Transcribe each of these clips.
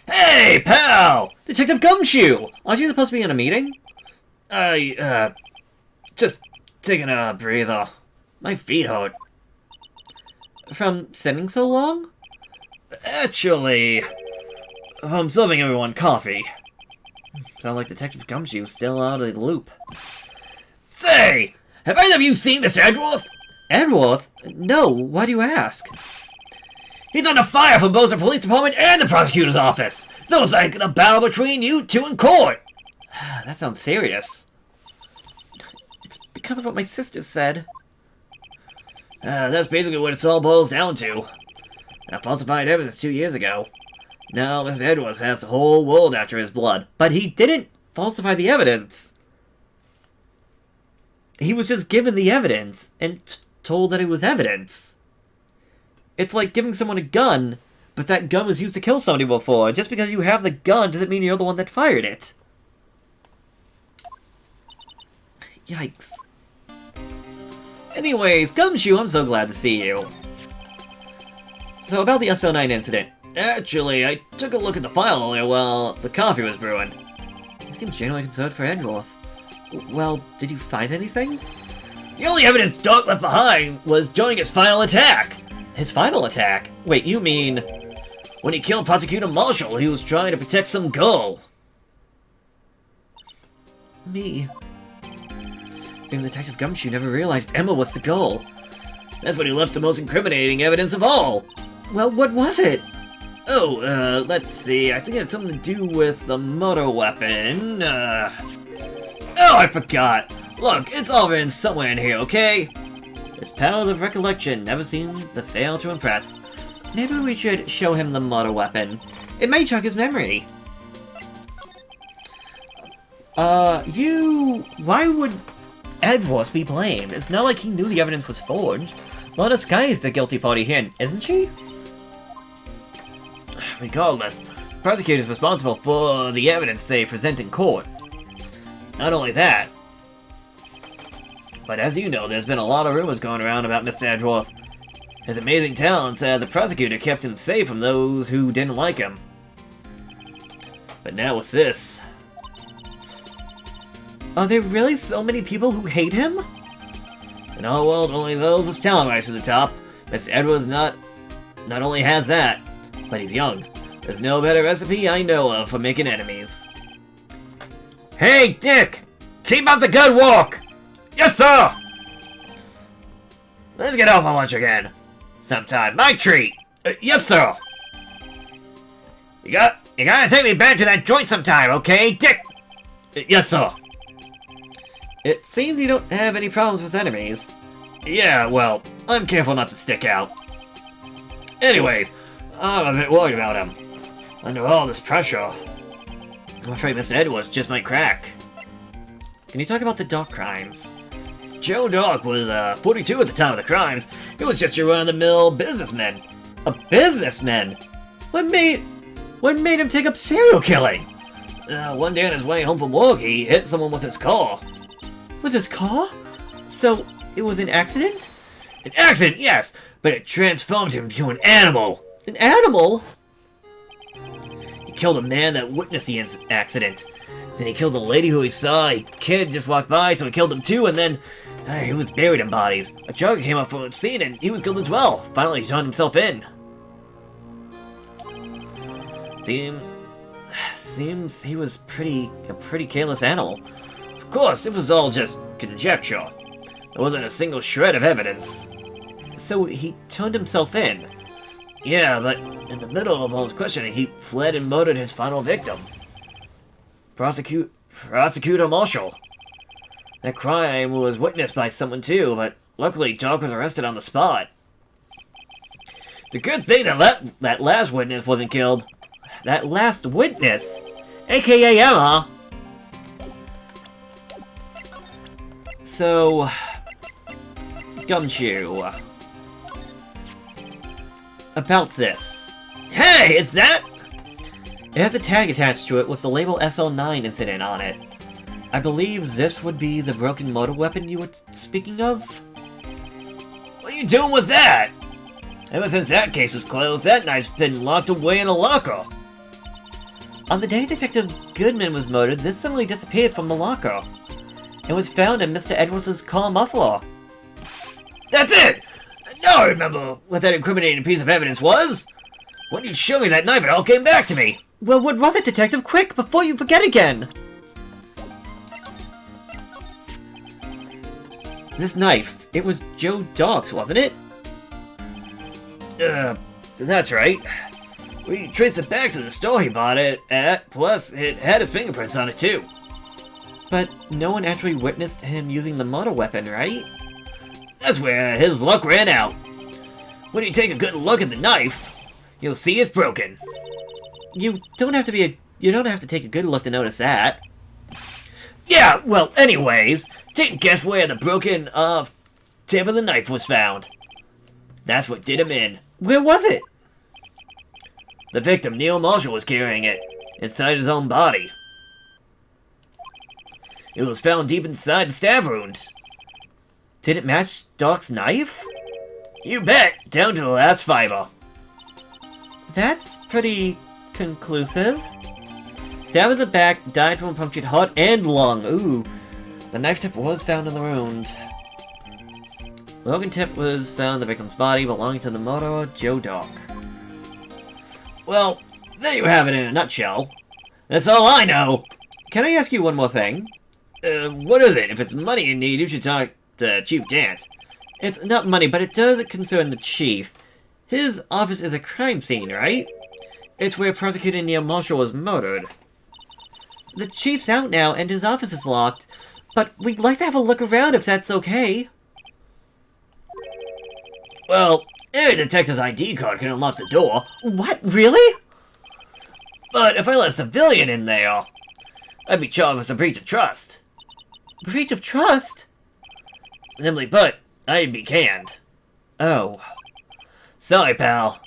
Hey, pal! Detective Gumshoe! Aren't you supposed to be in a meeting? Just taking a breather. My feet hurt. From sitting so long? Actually, from serving everyone coffee. Sound like Detective Gumshoe's still out of the loop. Say! Have either of you seen Mr. Edgeworth? Edgeworth? No, why do you ask? He's under fire from both the police department and the prosecutor's office! Sounds like a battle between you two in court! That sounds serious. It's because of what my sister said. That's basically what it all boils down to. I falsified evidence 2 years ago. Now Mr. Edwards has the whole world after his blood. But he didn't falsify the evidence. He was just given the evidence and told that it was evidence. It's like giving someone a gun, but that gun was used to kill somebody before. Just because you have the gun doesn't mean you're the one that fired it. Yikes. Anyways, Gumshoe, I'm so glad to see you. So about the SO9 incident. Actually, I took a look at the file earlier while the coffee was brewing. He seems genuinely concerned for Edgeworth. Well, did you find anything? The only evidence Doc left behind was during his final attack. His final attack? Wait, you mean... when he killed Prosecutor Marshall, he was trying to protect some girl. Me. Seems Detective Gumshoe never realized Emma was the girl. That's when he left the most incriminating evidence of all. Well, what was it? Oh, let's see. I think it had something to do with the murder weapon. Oh, I forgot. Look, it's all written somewhere in here, okay? His powers of recollection never seem to fail to impress. Maybe we should show him the murder weapon. It may jog his memory. Why would Edgeworth be blamed? It's not like he knew the evidence was forged. Lana Skye is the guilty party here, isn't she? Regardless, the prosecutor is responsible for the evidence they present in court. Not only that, but as you know, there's been a lot of rumors going around about Mr. Edgeworth. His amazing talents as the prosecutor kept him safe from those who didn't like him. But now with this... Are there really so many people who hate him? In our world, only those with talent rise to the top. Mr. Edwards not only has that, but he's young. There's no better recipe I know of for making enemies. Hey, Dick! Keep up the good work! Yes, sir! Let's get off on lunch again. Sometime. My treat! Yes, sir! You gotta take me back to that joint sometime, okay, Dick? Yes, sir. It seems you don't have any problems with enemies. Yeah, well, I'm careful not to stick out. Anyways, I'm a bit worried about him. Under all this pressure, I'm afraid Mr. Edwards just might crack. Can you talk about the Doc crimes? Joe Doc was 42 at the time of the crimes. He was just your run-of-the-mill businessman. A businessman? What made him take up serial killing? One day on his way home from work, he hit someone with his car. With his car? So, it was an accident? An accident, yes, but it transformed him into an animal. An animal? He killed a man that witnessed the accident. Then he killed a lady who he saw. A kid just walked by, so he killed him too, and then he was buried in bodies. A jogger came up from the scene, and he was killed as well. Finally, he turned himself in. Seems he was a pretty careless animal. Of course, it was all just conjecture. There wasn't a single shred of evidence. So he turned himself in? Yeah, but in the middle of all his questioning, he fled and murdered his final victim. Prosecutor Marshall. That crime was witnessed by someone too, but luckily Doc was arrested on the spot. It's a good thing that last witness wasn't killed. That last witness? AKA Emma? So... Gumshoe. About this. Hey, is that... It has a tag attached to it with the label SL9 incident on it. I believe this would be the broken motor weapon you were speaking of? What are you doing with that? Ever since that case was closed, that knife's been locked away in a locker. On the day Detective Goodman was murdered, this suddenly disappeared from the locker. It was found in Mr. Edwards' car muffler. That's it! Now I remember what that incriminating piece of evidence was! When you showed me that knife, it all came back to me! Well, what was it, Detective? Quick, before you forget again! This knife, it was Joe Dock's, wasn't it? That's right. We traced it back to the store he bought it at, plus it had his fingerprints on it too. But no one actually witnessed him using the murder weapon, right? That's where his luck ran out. When you take a good look at the knife, you'll see it's broken. You don't have to take a good look to notice that. Yeah, well, anyways, take a guess where the broken off tip of the knife was found. That's what did him in. Where was it? The victim, Neil Marshall, was carrying it inside his own body. It was found deep inside the stab wound. Did it match Doc's knife? You bet, down to the last fiber. That's pretty conclusive. Stab in the back, died from a punctured heart and lung. Ooh. The knife tip was found in the wound. The broken tip was found in the victim's body, belonging to the murderer, Joe Dock. Well, there you have it in a nutshell. That's all I know. Can I ask you one more thing? What is it? If it's money you need, you should talk to Chief Dance. It's not money, but it does concern the chief. His office is a crime scene, right? It's where Prosecutor Neil Marshall was murdered. The chief's out now, and his office is locked, but we'd like to have a look around if that's okay. Well, any detective's ID card can unlock the door. What? Really? But if I let a civilian in there, I'd be charged with a breach of trust. Breach of trust? Simply put, I'd be canned. Oh. Sorry, pal.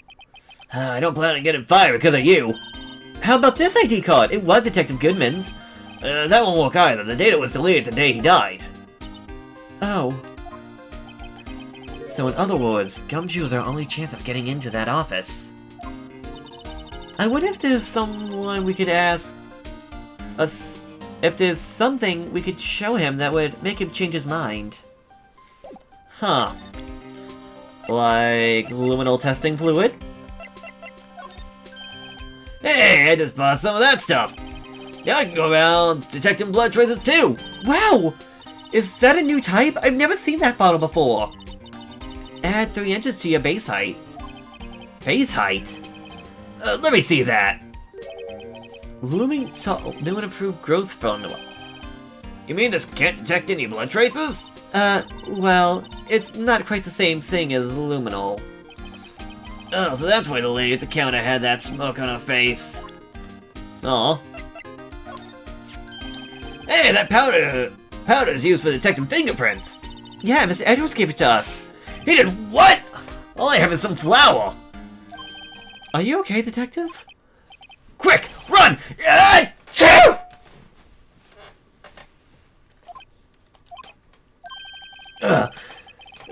I don't plan on getting fired because of you. How about this ID card? It was Detective Goodman's. That won't work either. The data was deleted the day he died. Oh. So in other words, Gumshoe is our only chance of getting into that office. I wonder if there's someone we could ask us if there's something we could show him that would make him change his mind. Huh. Like luminal testing fluid? Hey, I just bought some of that stuff. Now I can go around detecting blood traces too. Wow! Is that a new type? I've never seen that bottle before. Add 3 inches to your base height. Base height? Let me see that. Looming tall, new and improved growth formula. You mean this can't detect any blood traces? Well, it's not quite the same thing as luminol. Oh, so that's why the lady at the counter had that smoke on her face. Aw. Hey, that powder is used for detecting fingerprints. Yeah, Mr. Edwards gave it to us. He did what? All I have is some flour. Are you okay, Detective? Quick, run!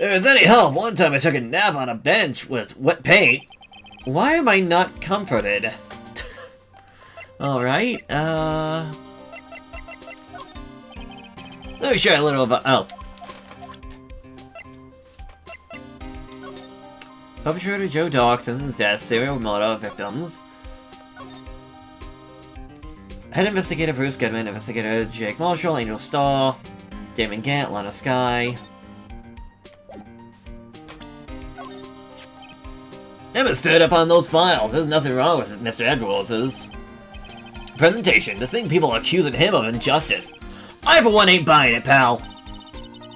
If it's any help, one time I took a nap on a bench with wet paint. Why am I not comforted? Alright, let me show you a little about... Oh. Perpetrator Joe Dock sentenced death, serial murder victims. Head investigator Bruce Goodman, investigator Jake Marshall, Angel Starr, Damon Gant, Lana Sky. Emma stood up on those files. There's nothing wrong with Mr. Edwards' presentation. This thing people are accusing him of injustice. I, for one, ain't buying it, pal.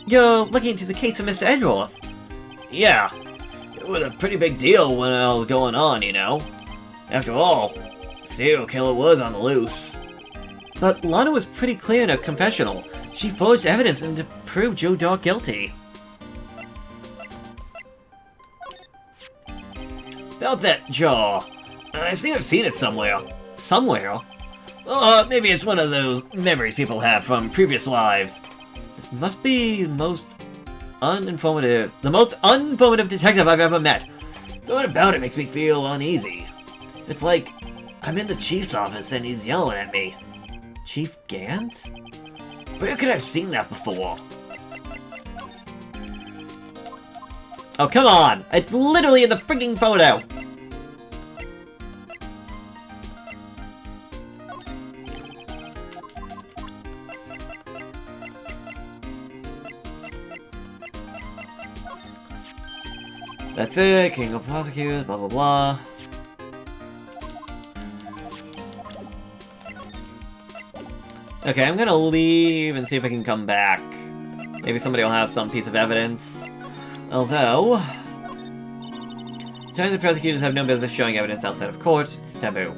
You're looking into the case for Mr. Edwards? Yeah. It was a pretty big deal when it was going on, you know. After all, serial killer was on the loose. But Lana was pretty clear in her confessional. She forged evidence and to prove Joe Dock guilty. About that jaw. I think I've seen it somewhere. Somewhere? Maybe it's one of those memories people have from previous lives. This must be the most uninformative detective I've ever met. Something about it makes me feel uneasy. It's like I'm in the chief's office and he's yelling at me. Chief Gant? Where could I have seen that before? Oh, come on! It's literally in the freaking photo! That's it, King of Prosecutors, blah blah blah. Okay, I'm gonna leave and see if I can come back. Maybe somebody will have some piece of evidence. Although... Attorneys and prosecutors have no business showing evidence outside of court. It's taboo.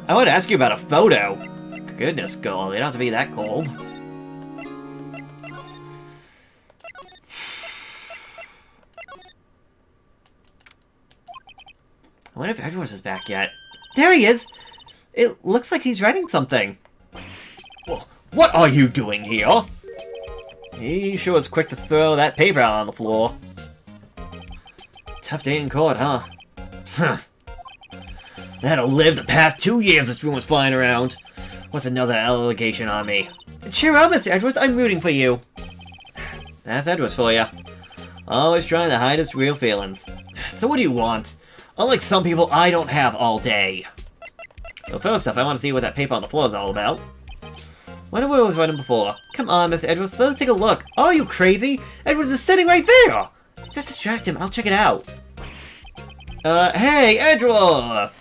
I want to ask you about a photo. Goodness, girl, you don't have to be that cold. I wonder if Edwards is back yet. There he is! It looks like he's writing something. What are you doing here? He sure was quick to throw that paper out on the floor. Tough day in court, huh? That'll live. The past 2 years this room was flying around. What's another allegation on me? Cheer up, Mr. Edwards, I'm rooting for you. That's Edwards for you. Always trying to hide his real feelings. So what do you want? Unlike some people, I don't have all day. Well, first off, I want to see what that paper on the floor is all about. Wonder what I was writing before. Come on, Mr. Edwards, let's take a look. Oh, are you crazy? Edwards is sitting right there! Just distract him, I'll check it out. Hey, Edwards!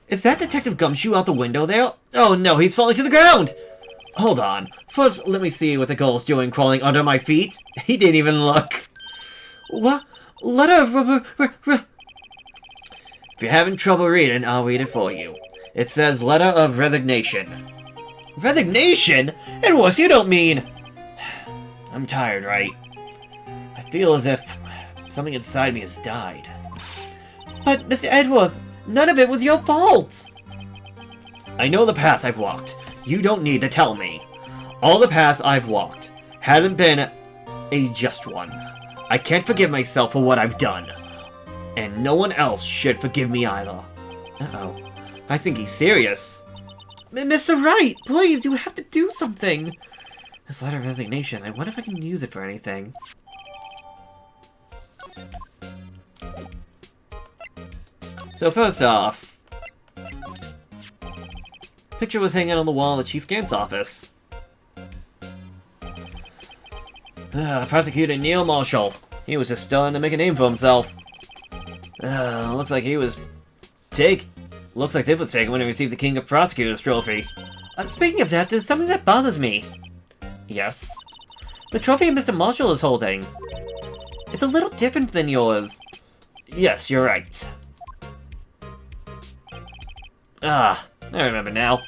Is that Detective Gumshoe out the window there? Oh no, he's falling to the ground! Hold on. First, let me see what the girl's doing crawling under my feet. He didn't even look. What? Letter of... If you're having trouble reading, I'll read it for you. It says letter of resignation. Resignation? Edwards, you don't mean... I'm tired, right? I feel as if something inside me has died. But, Mr. Edwards, none of it was your fault! I know the path I've walked. You don't need to tell me. All the paths I've walked hasn't been a just one. I can't forgive myself for what I've done. And no one else should forgive me either. Uh-oh. I think he's serious. Mr. Wright, please, you have to do something. This letter of resignation, I wonder if I can use it for anything. So first off, picture was hanging on the wall of Chief Gant's office. Prosecutor Neil Marshall. He was just starting to make a name for himself. Looks like he was Looks like Tip was taken when he received the King of Prosecutors trophy. Speaking of that, there's something that bothers me. Yes? The trophy Mr. Marshall is holding. It's a little different than yours. Yes, you're right. I remember now.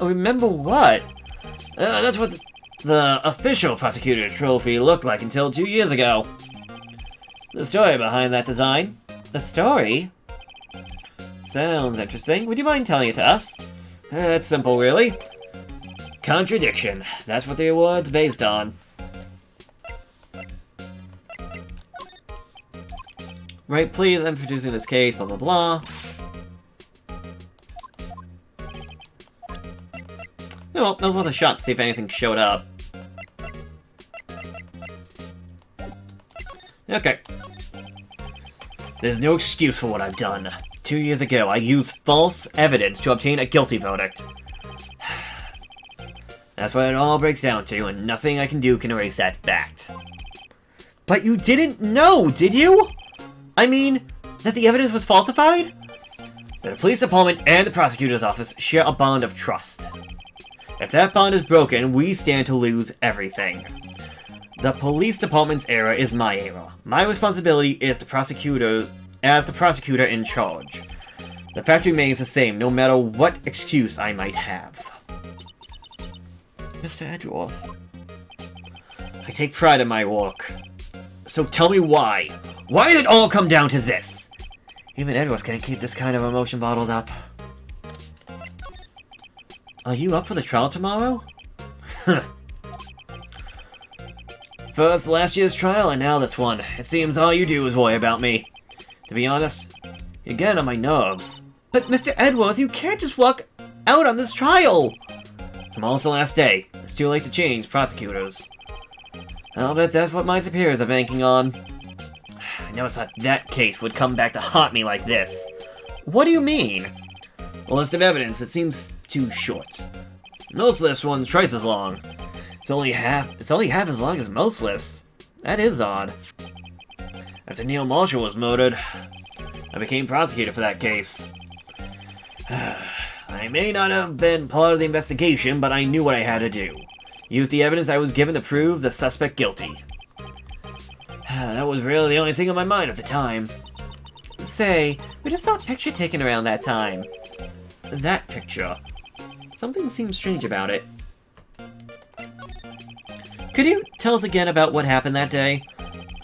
Remember what? That's what the official prosecutor trophy looked like until 2 years ago. The story behind that design. The story? Sounds interesting. Would you mind telling it to us? It's simple, really. Contradiction. That's what the award's based on. Right, please, I'm producing this case, blah blah blah. Well, that was a shot to see if anything showed up. Okay. There's no excuse for what I've done. 2 years ago, I used false evidence to obtain a guilty verdict. That's what it all breaks down to, and nothing I can do can erase that fact. But you didn't know, did you? I mean, that the evidence was falsified? The police department and the prosecutor's office share a bond of trust. If that bond is broken, we stand to lose everything. The police department's error is my error. My responsibility is the prosecutor in charge. The fact remains the same, no matter what excuse I might have. Mr. Edgeworth, I take pride in my work. So tell me why. Why did it all come down to this? Even Edgeworth can't keep this kind of emotion bottled up. Are you up for the trial tomorrow? First last year's trial and now this one. It seems all you do is worry about me. To be honest, You're getting on my nerves. But Mr. Edwards, you can't just walk out on this trial! Tomorrow's the last day. It's too late to change prosecutors. I'll bet that's what my superiors are banking on. I never thought that case would come back to haunt me like this. What do you mean? A list of evidence, it seems too short. Most list one's twice as long. It's only half as long as most lists. That is odd. After Neil Marshall was murdered, I became prosecutor for that case. I may not have been part of the investigation, but I knew what I had to do. Use the evidence I was given to prove the suspect guilty. That was really the only thing on my mind at the time. Say, we just saw a picture taken around that time. That picture. Something seems strange about it. Could you tell us again about what happened that day?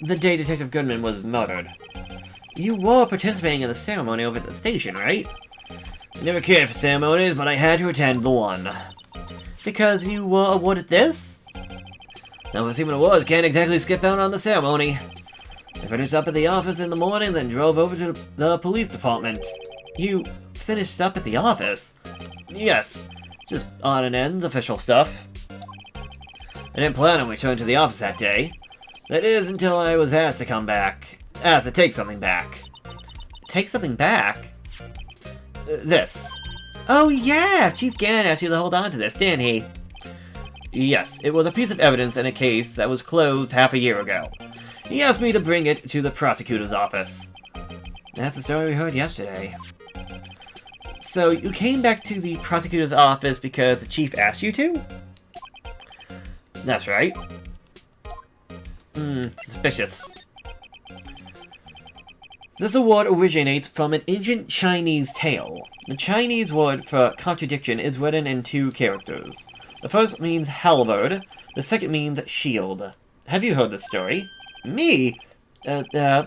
The day Detective Goodman was murdered. You were participating in the ceremony over at the station, right? I never cared for ceremonies, but I had to attend the one. Because you were awarded this? Now, the Seaman Awards can't exactly skip out on the ceremony. I finished up at the office in the morning, then drove over to the police department. You finished up at the office? Yes. Just on and ends, official stuff. I didn't plan on returning to the office that day. That is, until I was asked to come back. Asked to take something back. Take something back? This. Oh yeah! Chief Gann asked you to hold on to this, didn't he? Yes, it was a piece of evidence in a case that was closed half a year ago. He asked me to bring it to the prosecutor's office. That's the story we heard yesterday. So, you came back to the prosecutor's office because the chief asked you to? That's right. Suspicious. This award originates from an ancient Chinese tale. The Chinese word for contradiction is written in two characters. The first means halberd, the second means shield. Have you heard this story? Me?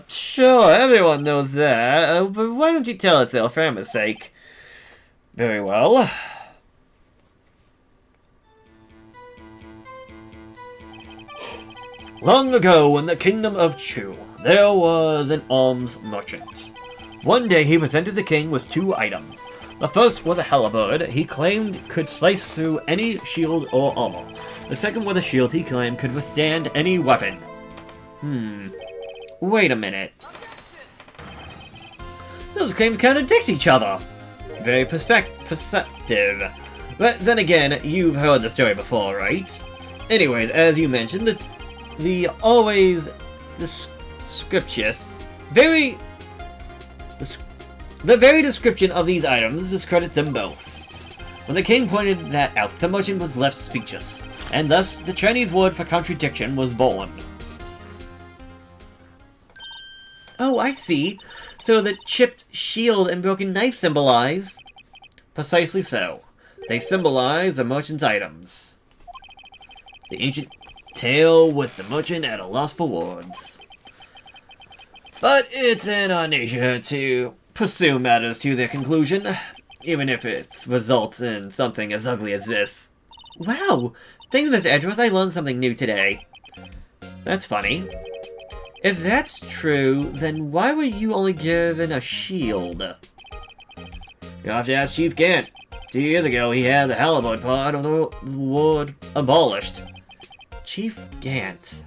Sure, everyone knows that, but why don't you tell it though, for Emma's sake? Very well. Long ago, in the kingdom of Chu, there was an arms merchant. One day he presented the king with two items. The first was a halberd he claimed could slice through any shield or armor. The second was a shield he claimed could withstand any weapon. Wait a minute. Those claims contradict each other. Very perceptive. But then again, you've heard the story before, right? Anyways, as you mentioned, the always the very description of these items discredits them both. When the king pointed that out, the merchant was left speechless, and thus the Chinese word for contradiction was born. Oh, I see. So the chipped shield and broken knife symbolize? Precisely so. They symbolize the merchant's items. The ancient tale with the merchant at a loss for words. But it's in our nature to pursue matters to their conclusion, even if it results in something as ugly as this. Wow! Thanks, Mr. Edwards, I learned something new today. That's funny. If that's true, then why were you only given a shield? You'll have to ask Chief Gant. 2 years ago, he had the halberd part of the word abolished. Chief Gant.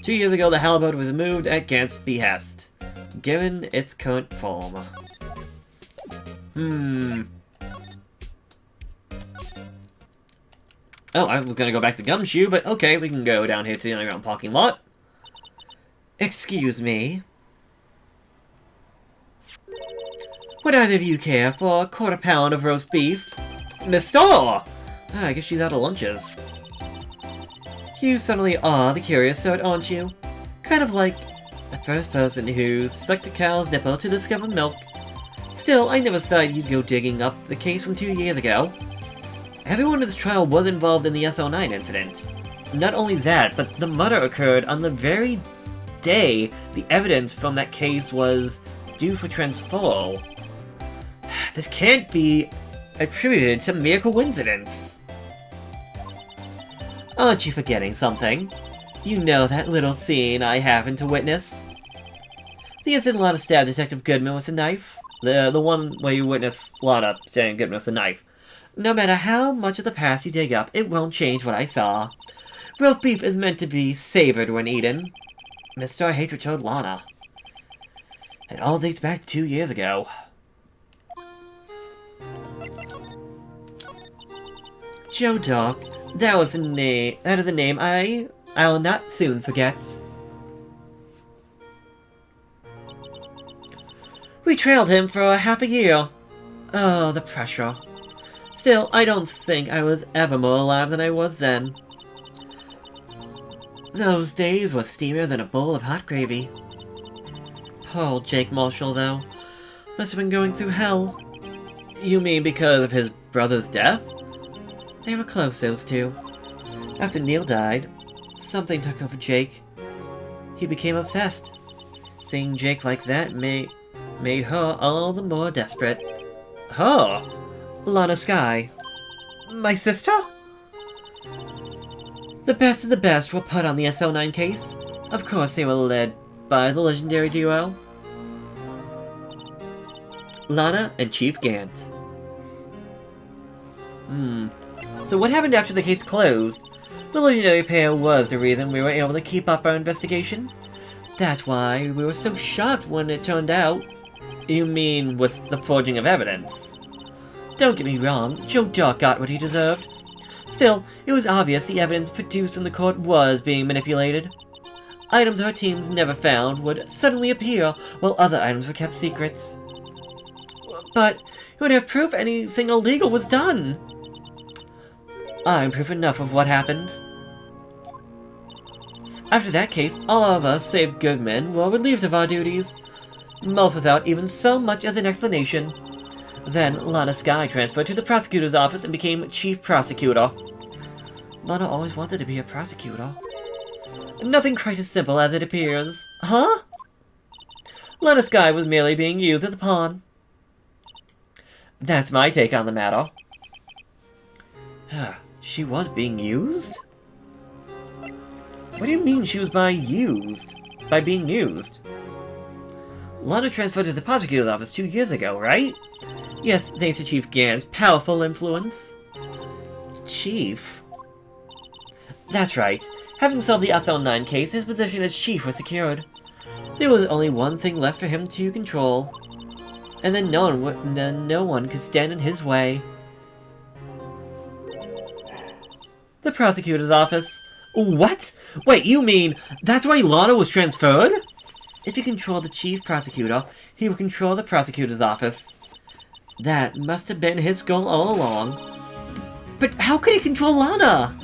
2 years ago, the halberd was removed at Gant's behest, given its current form. Oh, I was gonna go back to Gumshoe, but okay, we can go down here to the underground parking lot. Excuse me. Would either of you care for a quarter pound of roast beef? Miss Starr! I guess she's out of lunches. You suddenly are the curious sort, aren't you? Kind of like the first person who sucked a cow's nipple to discover milk. Still, I never thought you'd go digging up the case from 2 years ago. Everyone in this trial was involved in the SO9 incident. Not only that, but the murder occurred on the very day the evidence from that case was due for transferal. This can't be attributed to mere coincidence. Aren't you forgetting something? You know that little scene I happened to witness? The incident Lana stabbed Detective Goodman with a knife. The one where you witness Lana stabbing Goodman with a knife. No matter how much of the past you dig up, it won't change what I saw. Roast beef is meant to be savored when eaten. Mr. Hatred told Lana. It all dates back to 2 years ago. Joe Doc, that is a name I'll not soon forget. We trailed him for half a year. Oh, the pressure. Still, I don't think I was ever more alive than I was then. Those days were steamier than a bowl of hot gravy. Poor old Jake Marshall, though. Must have been going through hell. You mean because of his brother's death? They were close, those two. After Neil died, something took over Jake. He became obsessed. Seeing Jake like that made her all the more desperate. Her? Lana Skye. My sister? The best of the best were put on the SL9 case. Of course they were led by the legendary duo. Lana and Chief Gant. So what happened after the case closed? The legendary pair was the reason we were able to keep up our investigation. That's why we were so shocked when it turned out. You mean with the forging of evidence? Don't get me wrong, Joe Doc got what he deserved. Still, it was obvious the evidence produced in the court was being manipulated. Items our teams never found would suddenly appear, while other items were kept secret. But who would have proof anything illegal was done? I'm proof enough of what happened. After that case, all of us, save Goodman, were relieved of our duties. Muff without even so much as an explanation. Then, Lana Skye transferred to the prosecutor's office and became chief prosecutor. Lana always wanted to be a prosecutor. Nothing quite as simple as it appears. Huh? Lana Skye was merely being used as a pawn. That's my take on the matter. She was being used? What do you mean she was being used? Lana transferred to the prosecutor's office 2 years ago, right? Yes, thanks to Chief Gant's powerful influence. Chief? That's right. Having solved the SL9 case, his position as chief was secured. There was only one thing left for him to control. And then no one could stand in his way. The prosecutor's office. What? Wait, you mean that's why Lana was transferred? If he controlled the chief prosecutor, he would control the prosecutor's office. That must have been his goal all along. But how could he control Lana?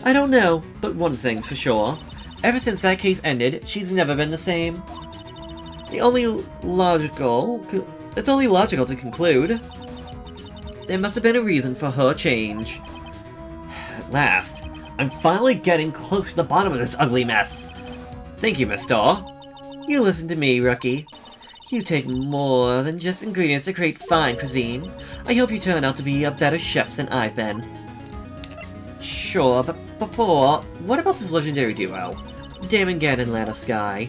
I don't know, but one thing's for sure. Ever since that case ended, she's never been the same. It's only logical to conclude. There must have been a reason for her change. At last, I'm finally getting close to the bottom of this ugly mess. Thank you, Miss Starr. You listen to me, rookie. You take more than just ingredients to create fine cuisine. I hope you turn out to be a better chef than I've been. Sure, but before, what about this legendary duo? Damon Gant and Lana Skye.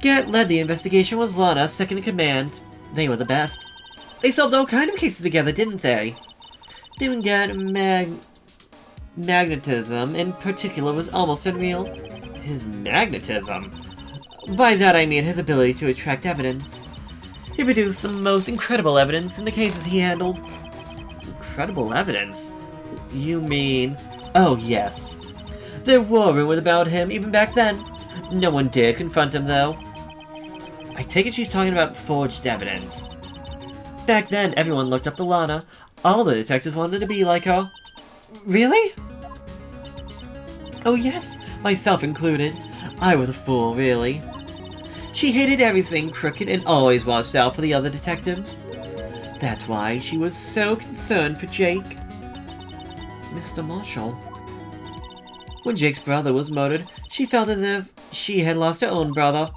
Gant led the investigation, was Lana second in command. They were the best. They solved all kinds of cases together, didn't they? Damon Gant magnetism in particular was almost unreal. His magnetism? By that I mean his ability to attract evidence. He produced the most incredible evidence in the cases he handled. Incredible evidence? You mean... Oh, yes. There were rumors about him even back then. No one dared confront him, though. I take it she's talking about forged evidence. Back then, everyone looked up to Lana. All the detectives wanted to be like her. Really? Oh yes, myself included. I was a fool, really. She hated everything crooked and always watched out for the other detectives. That's why she was so concerned for Jake. Mr. Marshall. When Jake's brother was murdered, she felt as if she had lost her own brother.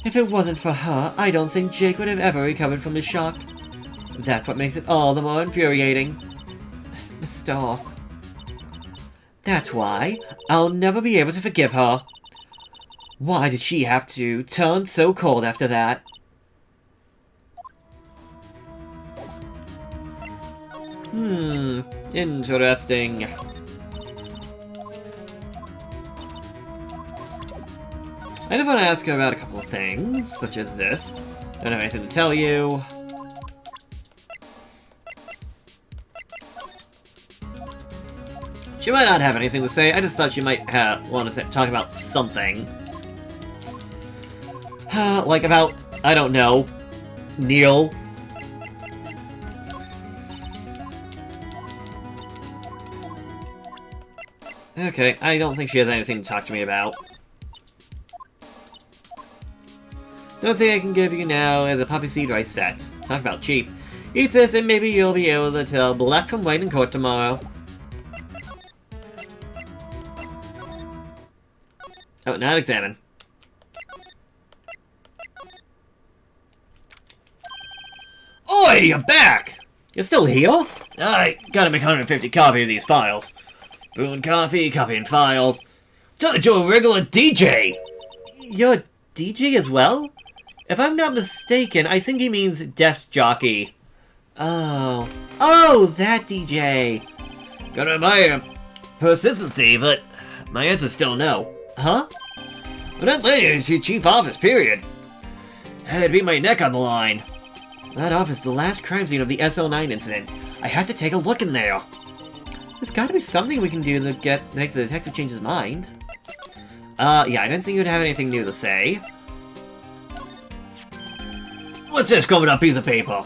If it wasn't for her, I don't think Jake would have ever recovered from his shock. That's what makes it all the more infuriating. Miss Starr. That's why. I'll never be able to forgive her. Why did she have to turn so cold after that? Interesting. I did want to ask her about a couple of things, such as this. Don't have anything to tell you. She might not have anything to say, I just thought she might want to talk about something. Like about, I don't know, Neil. Okay, I don't think she has anything to talk to me about. The only thing I can give you now is a poppy seed rice set. Talk about cheap. Eat this and maybe you'll be able to tell black from white in court tomorrow. Oh, not examine. Oi, you're back! You're still here? I gotta make 150 copies of these files. Brewing coffee, copying files. Turn into a regular DJ! You're a DJ as well? If I'm not mistaken, I think he means desk jockey. Oh. Oh, that DJ! Gotta admire persistency, but my answer's still no. Huh? I'm not letting you see chief office, period. I'd beat my neck on the line. That office is the last crime scene of the SO9 incident. I have to take a look in there. There's gotta be something we can do to make the detective change his mind. Yeah, I didn't think you'd have anything new to say. What's this crumpled up piece of paper?